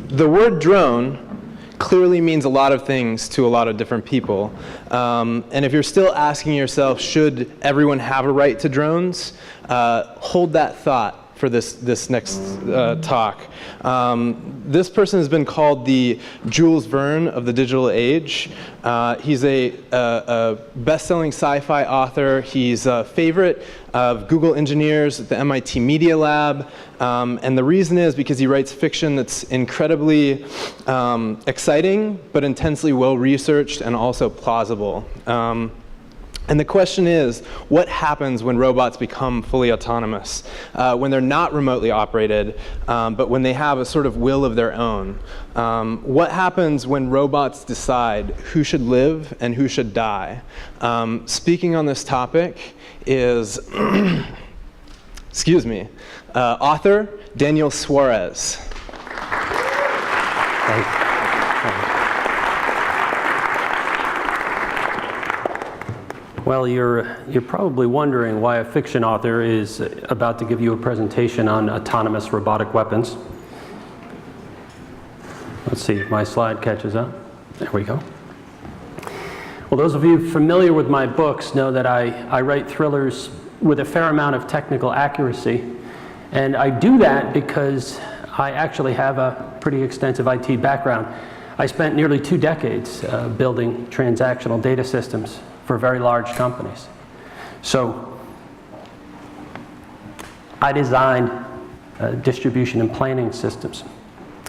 the word drone clearly means a lot of things to a lot of different people. And if you're still asking yourself, should everyone have a right to drones, hold that thought for this next talk. This person has been called the Jules Verne of the digital age. He's a best-selling sci-fi author. He's a favorite of Google engineers at the MIT Media Lab. And the reason is because he writes fiction that's incredibly exciting, but intensely well-researched and also plausible. And the question is, what happens when robots become fully autonomous? When they're not remotely operated, but when they have a sort of will of their own? What happens when robots decide who should live and who should die? Speaking on this topic is, excuse me, author Daniel Suarez. Well, you're probably wondering why a fiction author is about to give you a presentation on autonomous robotic weapons. Let's see if my slide catches up. There we go. Well, those of you familiar with my books know that I write thrillers with a fair amount of technical accuracy. And I do that because I actually have a pretty extensive IT background. I spent nearly 2 decades building transactional data systems for very large companies. So I designed distribution and planning systems.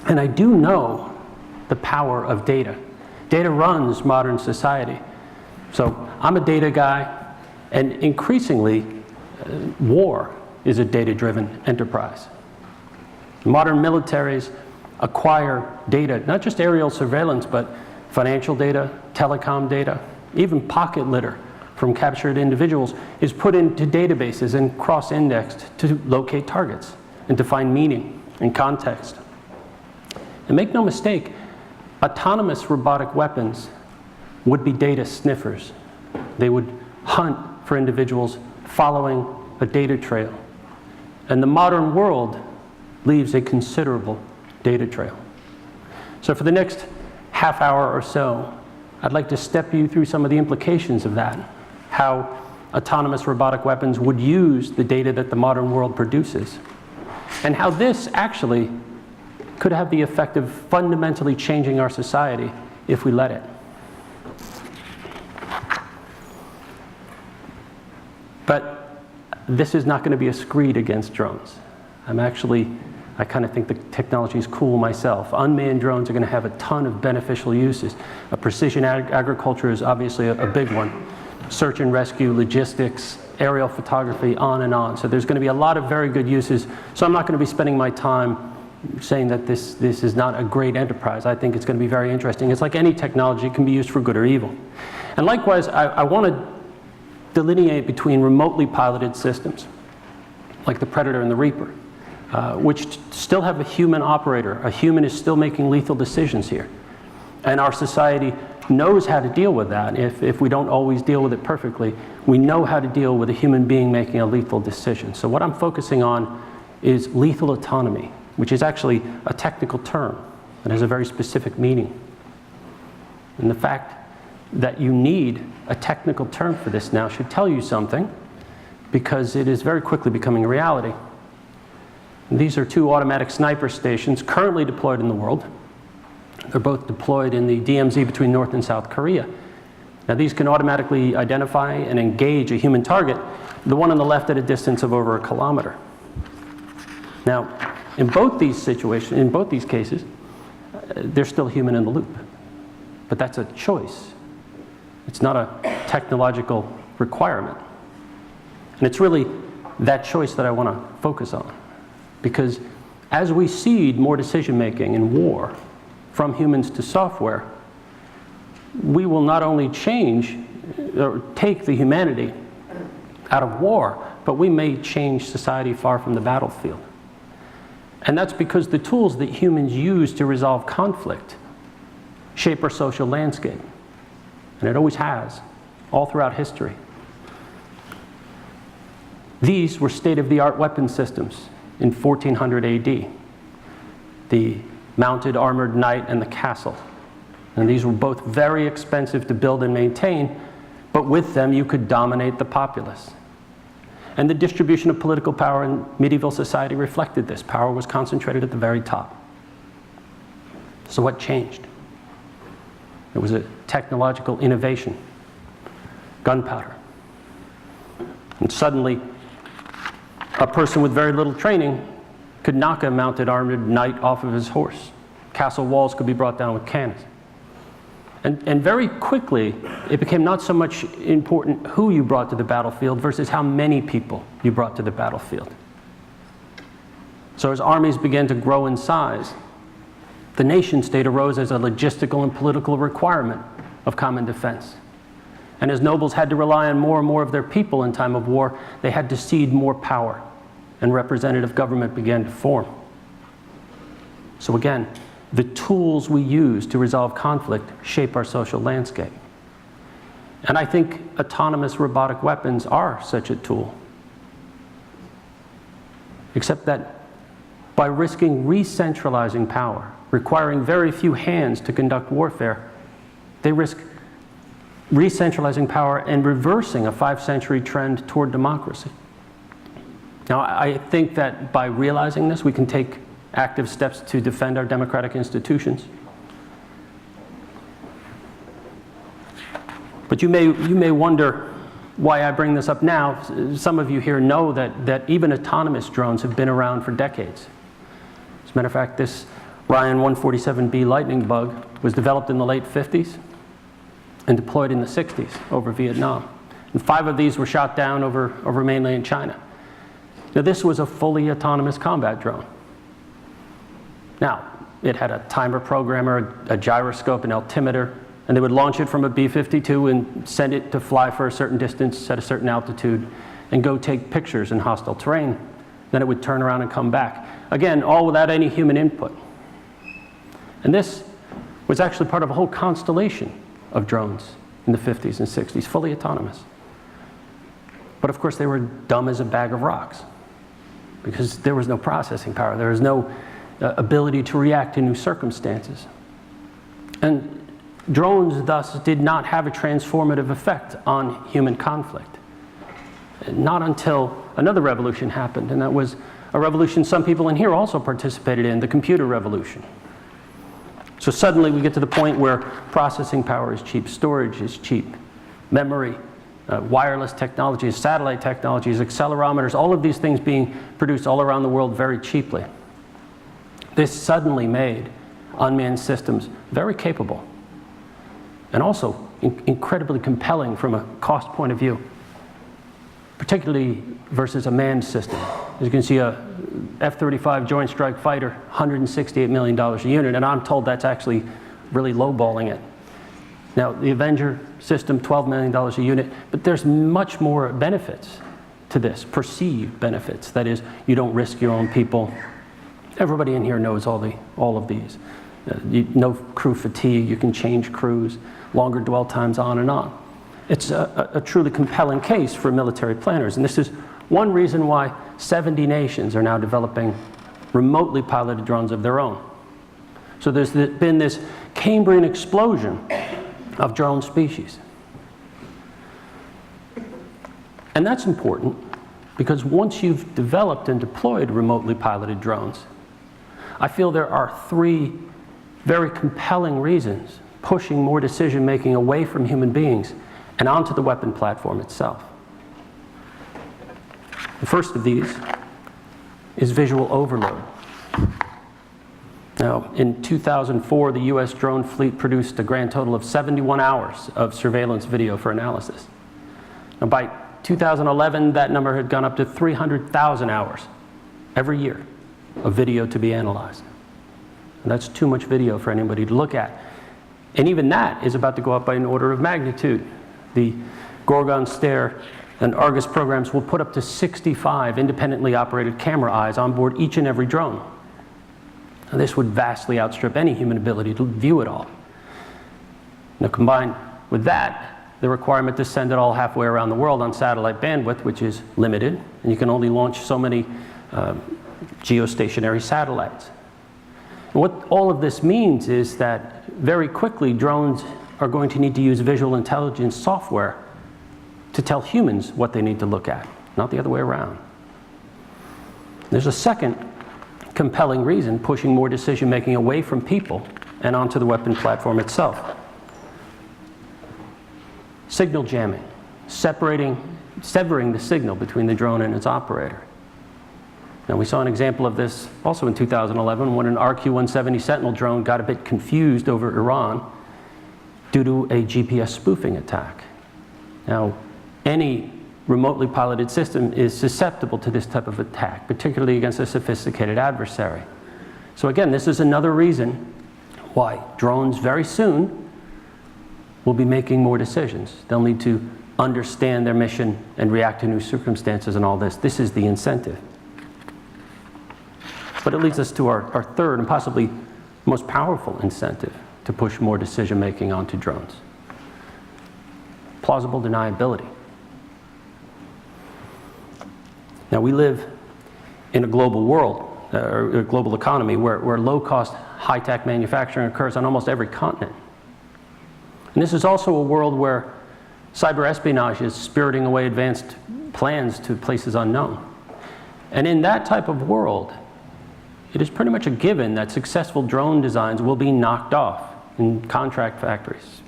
And I do know the power of data. Data runs modern society. So I'm a data guy, and increasingly, war is a data-driven enterprise. Modern militaries acquire data, not just aerial surveillance, but financial data, telecom data, even pocket litter from captured individuals is put into databases and cross-indexed to locate targets and to find meaning and context. And make no mistake, autonomous robotic weapons would be data sniffers. They would hunt for individuals following a data trail. And the modern world leaves a considerable data trail. So for the next half hour or so, I'd like to step you through some of the implications of that, how autonomous robotic weapons would use the data that the modern world produces, and how this actually could have the effect of fundamentally changing our society if we let it. But this is not going to be a screed against drones. I kind of think the technology is cool myself. Unmanned drones are going to have a ton of beneficial uses. Precision agriculture is obviously a big one. Search and rescue, logistics, aerial photography, on and on. So there's going to be a lot of very good uses. So I'm not going to be spending my time saying that this is not a great enterprise. I think it's going to be very interesting. It's like any technology, it can be used for good or evil. And likewise, I want to delineate between remotely piloted systems, like the Predator and the Reaper, which still have a human operator. A human is still making lethal decisions here. And our society knows how to deal with that. If we don't always deal with it perfectly, we know how to deal with a human being making a lethal decision. So what I'm focusing on is lethal autonomy, which is actually a technical term that has a very specific meaning. And the fact that you need a technical term for this now should tell you something, because it is very quickly becoming a reality. These are 2 automatic sniper stations currently deployed in the world. They're both deployed in the DMZ between North and South Korea. Now these can automatically identify and engage a human target, the one on the left at a distance of over 1 kilometer. Now, in both these situations, in both these cases, there's still human in the loop. But that's a choice. It's not a technological requirement. And it's really that choice that I want to focus on. Because as we cede more decision-making in war from humans to software, we will not only change or take the humanity out of war, but we may change society far from the battlefield. And that's because the tools that humans use to resolve conflict shape our social landscape. And it always has, all throughout history. These were state-of-the-art weapon systems in 1400 AD. The Mounted Armored Knight and the Castle. And these were both very expensive to build and maintain, but with them you could dominate the populace. And the distribution of political power in medieval society reflected this. Power was concentrated at the very top. So what changed? It was a technological innovation, gunpowder. And suddenly, a person with very little training could knock a mounted armored knight off of his horse. Castle walls could be brought down with cannons. And very quickly, it became not so much important who you brought to the battlefield versus how many people you brought to the battlefield. So as armies began to grow in size, the nation state arose as a logistical and political requirement of common defense. And as nobles had to rely on more and more of their people in time of war, they had to cede more power, and representative government began to form. So again, the tools we use to resolve conflict shape our social landscape. And I think autonomous robotic weapons are such a tool. Except that by risking re-centralizing power, requiring very few hands to conduct warfare, they risk re-centralizing power and reversing a 5-century trend toward democracy. Now, I think that by realizing this, we can take active steps to defend our democratic institutions. But you may wonder why I bring this up now. Some of you here know that even autonomous drones have been around for decades. As a matter of fact, this Ryan 147B Lightning Bug was developed in the late 50s and deployed in the 60s over Vietnam. And 5 of these were shot down over mainland China. Now, this was a fully autonomous combat drone. Now, it had a timer programmer, a gyroscope, an altimeter, and they would launch it from a B-52 and send it to fly for a certain distance at a certain altitude and go take pictures in hostile terrain. Then it would turn around and come back. Again, all without any human input. And this was actually part of a whole constellation of drones in the 50s and 60s, fully autonomous. But of course, they were dumb as a bag of rocks because there was no processing power. There was no ability to react to new circumstances. And drones thus did not have a transformative effect on human conflict. Not until another revolution happened, and that was a revolution some people in here also participated in, the computer revolution. So suddenly we get to the point where processing power is cheap, storage is cheap, memory, wireless technologies, satellite technologies, accelerometers, all of these things being produced all around the world very cheaply. This suddenly made unmanned systems very capable and also incredibly compelling from a cost point of view, particularly versus a manned system. As you can see, a F-35 Joint Strike Fighter, $168 million a unit, and I'm told that's actually really lowballing it. Now, the Avenger system, $12 million a unit, but there's much more benefits to this, perceived benefits. That is, you don't risk your own people. Everybody in here knows all of these. No crew fatigue, you can change crews, longer dwell times, on and on. It's a truly compelling case for military planners, and this is one reason why 70 nations are now developing remotely piloted drones of their own. So there's been this Cambrian explosion of drone species. And that's important because once you've developed and deployed remotely piloted drones, I feel there are 3 very compelling reasons pushing more decision-making away from human beings and onto the weapon platform itself. The first of these is visual overload. Now, in 2004, the US drone fleet produced a grand total of 71 hours of surveillance video for analysis. Now, by 2011, that number had gone up to 300,000 hours every year of video to be analyzed. And that's too much video for anybody to look at. And even that is about to go up by an order of magnitude. The Gorgon Stare and Argus programs will put up to 65 independently operated camera eyes on board each and every drone. Now, this would vastly outstrip any human ability to view it all. Now, combined with that, the requirement to send it all halfway around the world on satellite bandwidth, which is limited, and you can only launch so many geostationary satellites. What all of this means is that very quickly drones are going to need to use visual intelligence software to tell humans what they need to look at, not the other way around. There's a second compelling reason pushing more decision-making away from people and onto the weapon platform itself. Signal jamming, severing the signal between the drone and its operator. Now, we saw an example of this also in 2011 when an RQ-170 Sentinel drone got a bit confused over Iran due to a GPS spoofing attack. Now, any remotely piloted system is susceptible to this type of attack, particularly against a sophisticated adversary. So again, this is another reason why drones very soon will be making more decisions. They'll need to understand their mission and react to new circumstances and all this. This is the incentive. But it leads us to our third and possibly most powerful incentive to push more decision-making onto drones. Plausible deniability. Now, we live in a global world, or a global economy, where low-cost, high-tech manufacturing occurs on almost every continent. And this is also a world where cyber espionage is spiriting away advanced plans to places unknown. And in that type of world, it is pretty much a given that successful drone designs will be knocked off in contract factories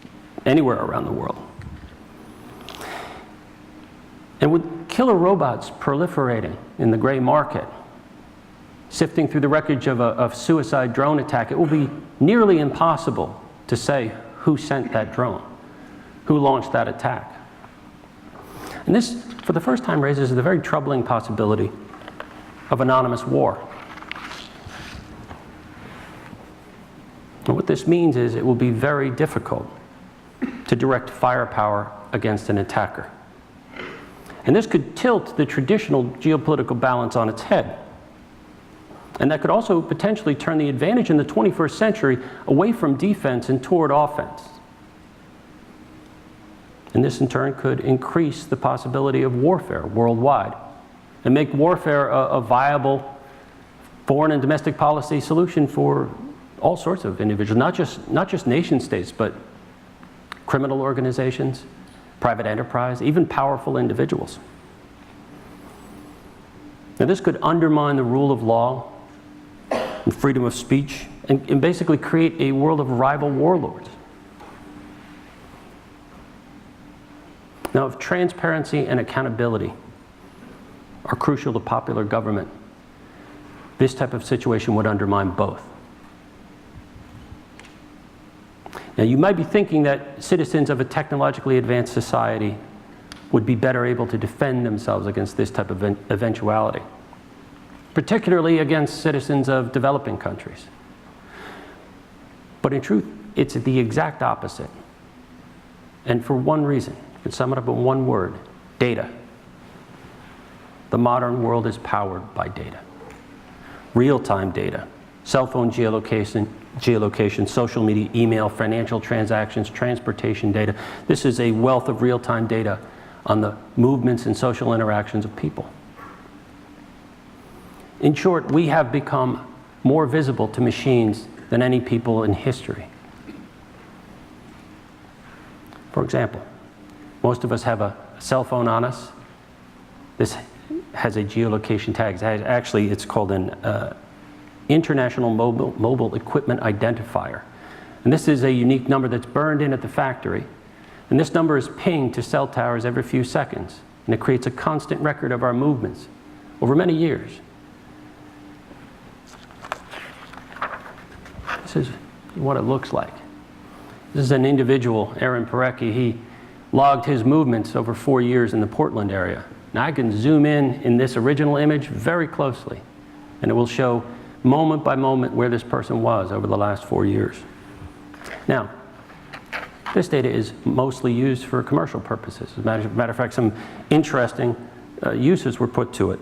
anywhere around the world. And with killer robots proliferating in the gray market, sifting through the wreckage of a suicide drone attack, it will be nearly impossible to say who sent that drone, who launched that attack. And this, for the first time, raises the very troubling possibility of anonymous war. And what this means is it will be very difficult to direct firepower against an attacker. And this could tilt the traditional geopolitical balance on its head. And that could also potentially turn the advantage in the 21st century away from defense and toward offense. And this in turn could increase the possibility of warfare worldwide and make warfare a viable foreign and domestic policy solution for all sorts of individuals, not just nation states, but criminal organizations, private enterprise, even powerful individuals. Now, this could undermine the rule of law and freedom of speech and basically create a world of rival warlords. Now, if transparency and accountability are crucial to popular government, this type of situation would undermine both. Now, you might be thinking that citizens of a technologically advanced society would be better able to defend themselves against this type of eventuality, particularly against citizens of developing countries. But in truth, it's the exact opposite. And for one reason, you can sum it up in one word: data. The modern world is powered by data. Real-time data, cell phone geolocation, social media, email, financial transactions, transportation data. This is a wealth of real-time data on the movements and social interactions of people. In short, we have become more visible to machines than any people in history. For example, most of us have a cell phone on us. This has a geolocation tag. Actually, it's called an International Mobile Equipment Identifier. And this is a unique number that's burned in at the factory. And this number is pinged to cell towers every few seconds. And it creates a constant record of our movements over many years. This is what it looks like. This is an individual, Aaron Parecki. He logged his movements over 4 years in the Portland area. Now I can zoom in this original image very closely, and it will show moment by moment where this person was over the last 4 years. Now, this data is mostly used for commercial purposes. As a matter of fact, some interesting uses were put to it.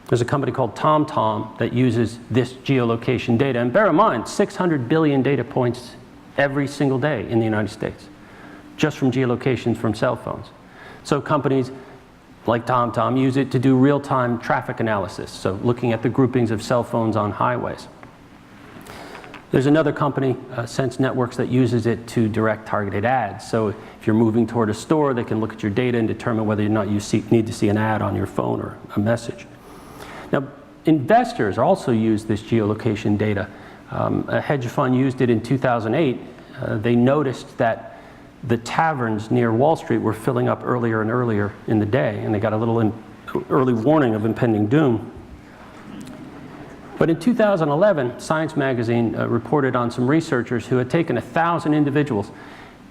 There's a company called TomTom that uses this geolocation data. And bear in mind, 600 billion data points every single day in the United States, just from geolocations from cell phones. So companies like TomTom use it to do real-time traffic analysis, so looking at the groupings of cell phones on highways. There's another company, Sense Networks, that uses it to direct targeted ads. So if you're moving toward a store, they can look at your data and determine whether or not you need to see an ad on your phone or a message. Now, investors also use this geolocation data. A hedge fund used it in 2008. They noticed that the taverns near Wall Street were filling up earlier and earlier in the day, and they got a little early warning of impending doom. But in 2011, Science magazine reported on some researchers who had taken 1,000 individuals.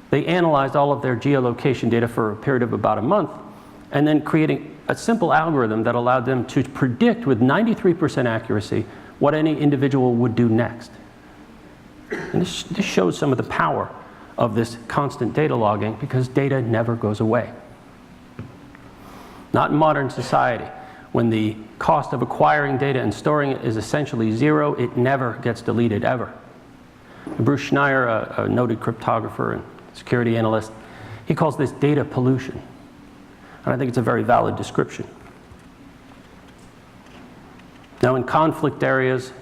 They analyzed all of their geolocation data for a period of about a month, and then creating a simple algorithm that allowed them to predict with 93% accuracy what any individual would do next. And this shows some of the power of this constant data logging, because data never goes away. Not in modern society. When the cost of acquiring data and storing it is essentially zero, it never gets deleted, ever. Bruce Schneier, a noted cryptographer and security analyst, he calls this data pollution. And I think it's a very valid description. Now, in conflict areas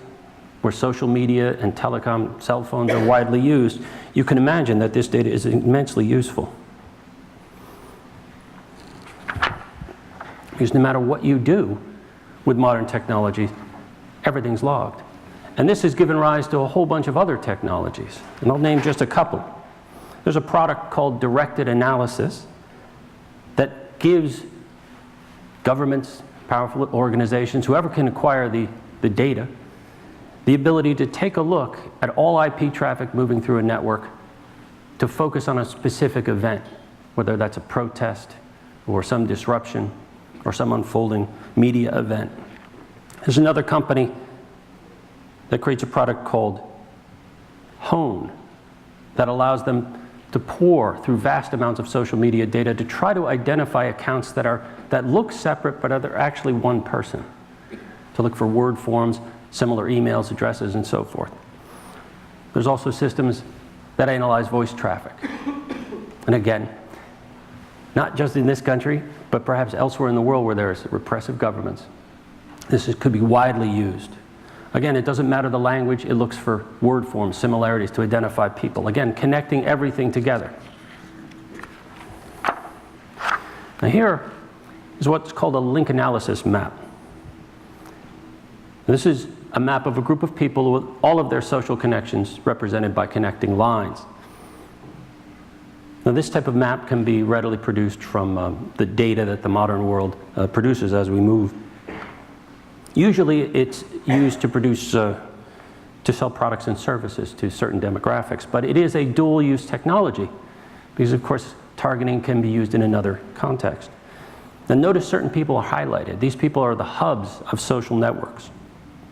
where social media and telecom cell phones are widely used, you can imagine that this data is immensely useful. Because no matter what you do with modern technology, everything's logged. And this has given rise to a whole bunch of other technologies. And I'll name just a couple. There's a product called directed analysis that gives governments, powerful organizations, whoever can acquire the data, the ability to take a look at all IP traffic moving through a network to focus on a specific event, whether that's a protest or some disruption or some unfolding media event. There's another company that creates a product called Hone that allows them to pore through vast amounts of social media data to try to identify accounts that look separate but are actually one person, to look for word forms, similar emails, addresses, and so forth. There's also systems that analyze voice traffic. And again, not just in this country, but perhaps elsewhere in the world where there's repressive governments, could be widely used. Again, it doesn't matter the language, it looks for word forms, similarities to identify people. Again, connecting everything together. Now here is what's called a link analysis map. This is a map of a group of people with all of their social connections represented by connecting lines. Now, this type of map can be readily produced from the data that the modern world produces as we move. Usually, it's used to produce, to sell products and services to certain demographics, but it is a dual-use technology because, of course, targeting can be used in another context. Now, notice certain people are highlighted. These people are the hubs of social networks.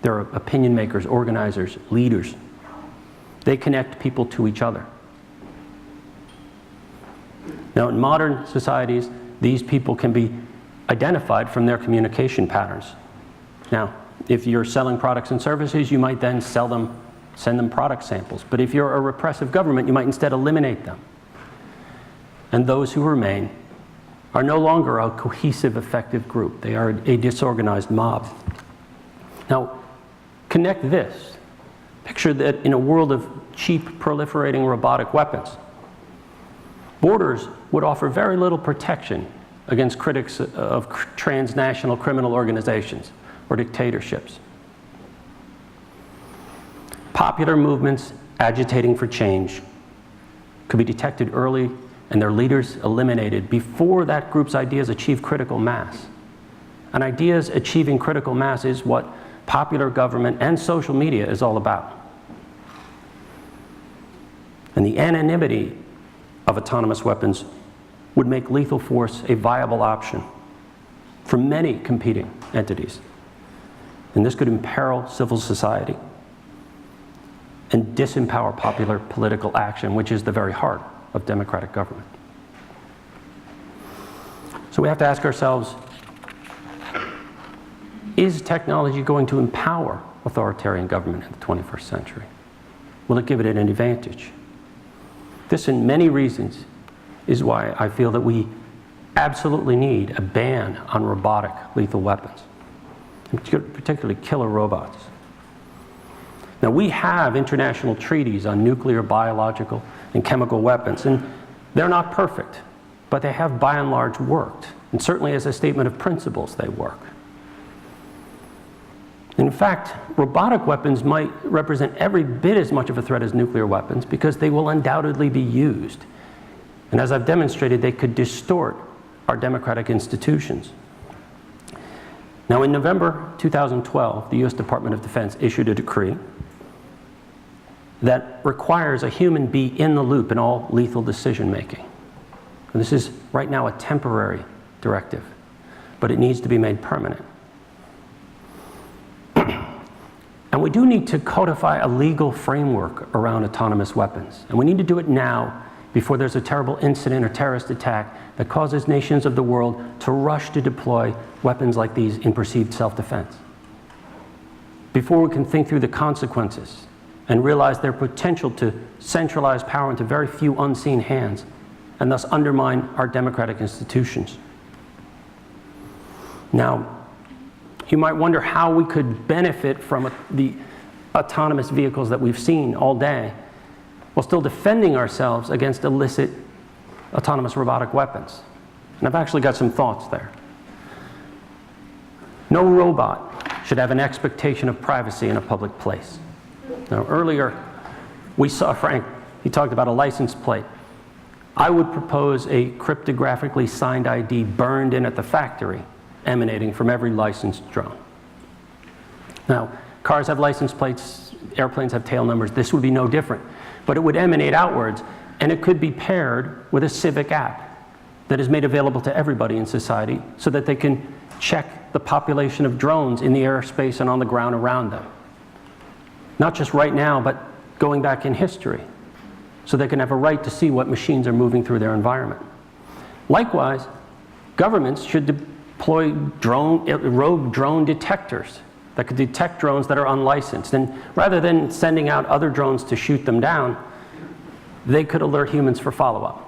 They're opinion makers, organizers, leaders. They connect people to each other. Now, in modern societies, these people can be identified from their communication patterns. Now, if you're selling products and services, you might then send them product samples. But if you're a repressive government, you might instead eliminate them. And those who remain are no longer a cohesive, effective group. They are a disorganized mob. Now, connect this. Picture that in a world of cheap, proliferating robotic weapons, borders would offer very little protection against critics of transnational criminal organizations or dictatorships. Popular movements agitating for change could be detected early and their leaders eliminated before that group's ideas achieve critical mass. And ideas achieving critical mass is what popular government and social media is all about. And the anonymity of autonomous weapons would make lethal force a viable option for many competing entities. And this could imperil civil society and disempower popular political action, which is the very heart of democratic government. So we have to ask ourselves, is technology going to empower authoritarian government in the 21st century? Will it give it an advantage? This, in many reasons, is why I feel that we absolutely need a ban on robotic lethal weapons, particularly killer robots. Now, we have international treaties on nuclear, biological, and chemical weapons, and they're not perfect, but they have by and large worked. And certainly as a statement of principles, they work. In fact, robotic weapons might represent every bit as much of a threat as nuclear weapons because they will undoubtedly be used. And as I've demonstrated, they could distort our democratic institutions. Now, in November 2012, the US Department of Defense issued a decree that requires a human be in the loop in all lethal decision making. And this is right now a temporary directive, but it needs to be made permanent. And we do need to codify a legal framework around autonomous weapons. And we need to do it now before there's a terrible incident or terrorist attack that causes nations of the world to rush to deploy weapons like these in perceived self-defense. Before we can think through the consequences and realize their potential to centralize power into very few unseen hands and thus undermine our democratic institutions. Now, you might wonder how we could benefit from the autonomous vehicles that we've seen all day while still defending ourselves against illicit autonomous robotic weapons. And I've actually got some thoughts there. No robot should have an expectation of privacy in a public place. Now, earlier we saw Frank, he talked about a license plate. I would propose a cryptographically signed ID burned in at the factory, emanating from every licensed drone. Now, cars have license plates, airplanes have tail numbers. This would be no different, but it would emanate outwards, and it could be paired with a civic app that is made available to everybody in society so that they can check the population of drones in the airspace and on the ground around them. Not just right now, but going back in history, so they can have a right to see what machines are moving through their environment. Likewise, governments should deploy rogue drone detectors that could detect drones that are unlicensed. And rather than sending out other drones to shoot them down, they could alert humans for follow-up.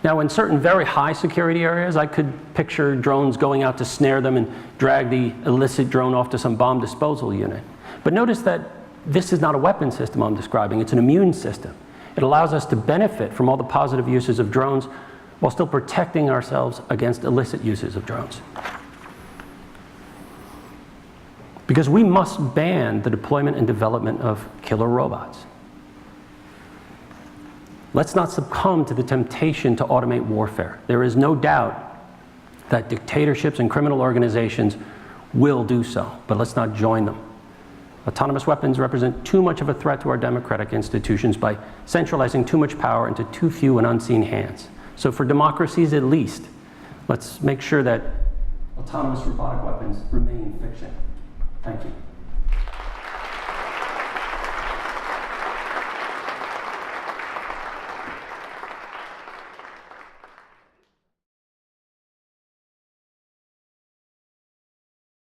Now, in certain very high security areas, I could picture drones going out to snare them and drag the illicit drone off to some bomb disposal unit. But notice that this is not a weapon system I'm describing, it's an immune system. It allows us to benefit from all the positive uses of drones while still protecting ourselves against illicit uses of drones. Because we must ban the deployment and development of killer robots. Let's not succumb to the temptation to automate warfare. There is no doubt that dictatorships and criminal organizations will do so, but let's not join them. Autonomous weapons represent too much of a threat to our democratic institutions by centralizing too much power into too few and unseen hands. So for democracies at least, let's make sure that autonomous robotic weapons remain fiction. Thank you.